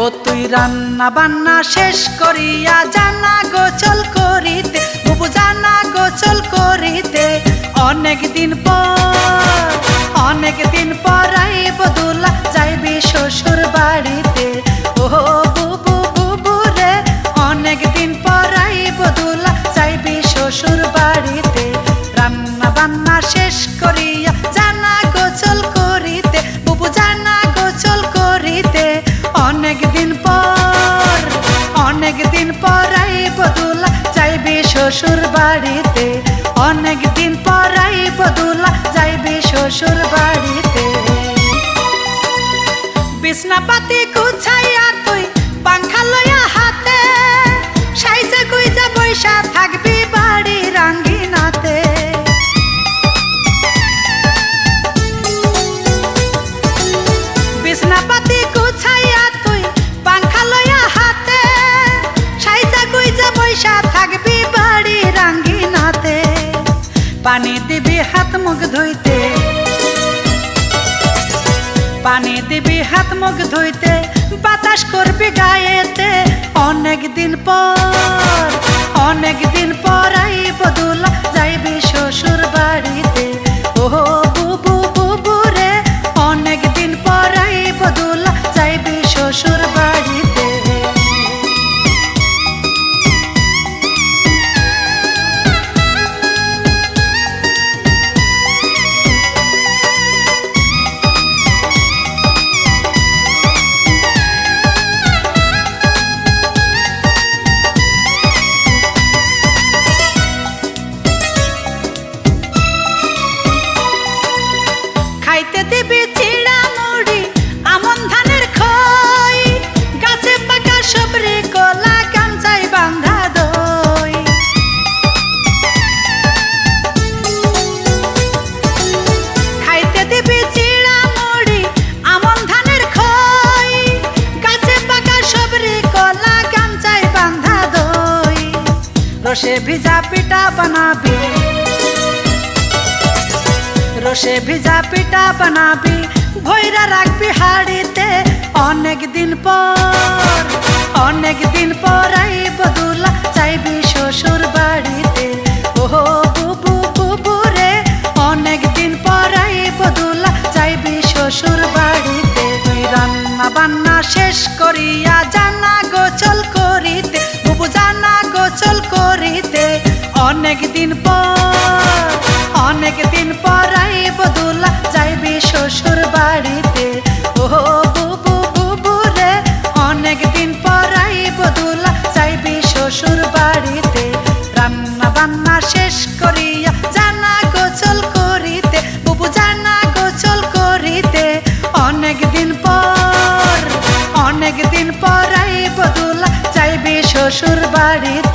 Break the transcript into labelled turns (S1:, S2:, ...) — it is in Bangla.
S1: ও তুই রান্না বান্না শেষ করিয়া জানা গোসল করিতে, বুবু জানা গোসল করিতে। অনেক দিন পর আইব দুলা যাইবি শ্বশুর বাড়িতে। ও বুবু বুবু রে, অনেক দিন পর আইব দুলা যাইবি শ্বশুর বাড়িতে। রান্না বান্না শেষ করিয়া জানা গোসল করিতে, বুবু জানা গোসল করিতে। অনেক দিন পর আইব দুলা যাইবি শ্বশুর বাড়িতে। অনেক দিন পর আইব দুলা যাইবি শ্বশুর বাড়িতে। বিছনাপাতি গুছাইয়া তুই পাংখা লইয়া হাতে, সাইজা গুইজা বইসা থাকবি বাড়ির আঙ্গিনাতে। বিছনাপাতি গুছাইয়া তুই পাংখা লইয়া হাতে, সাইজা গুইজা বইসা থাকবি বাড়ির আঙ্গিনাতে। পানি দিবি হাত মুখ ধুইতে, পানি দিবি হাত মুখ ধুইতে, বাতাস করবি গায়েতে। অনেক দিন পর আইব দুলা যাইবি শ্বশুর বাড়িতে। ও বুবু বুবু রে, অনেক দিন পর আইব দুলা যাইবি শ্বশুর বাড়িতে। খাইতে দিবি চিড়া মুড়ি আমন ধানের খই, গাছে পাকা সবরি কলা গামছাই বান্ধা দই। খাইতে দিবি চিড়া মুড়ি আমন ধানের খই, গাছে পাকা সবরি কলা গামছাই বান্ধা দই। রসে ভিজা পিঠা বানাবি, রসে ভিজা পিঠা বানাবি, ভৈরা রাখবি হাড়িতে। অনেক দিন পর আইব দুলা যাইবি শ্বশুর বাড়িতে। ও বুবু বুবু রে, অনেক দিন পর আইব দুলা যাইবি শ্বশুর বাড়িতে। তুই রান্না বান্না শেষ করিয়া জানা গোসল করিতে, বুবু জানা গোসল করিতে। অনেক দিন পর আইব দুলা যাইবি শ্বশুর বাড়িতে। ও বুবু বুবু রে, অনেক দিন পর আইব দুলা যাইবি শ্বশুর বাড়িতে। রান্না বান্না শেষ করিয়া জানা গোসল করিতে, বুবু জানা গোসল করিতে। অনেক দিন পর আইব দুলা যাইবি শ্বশুর বাড়িতে।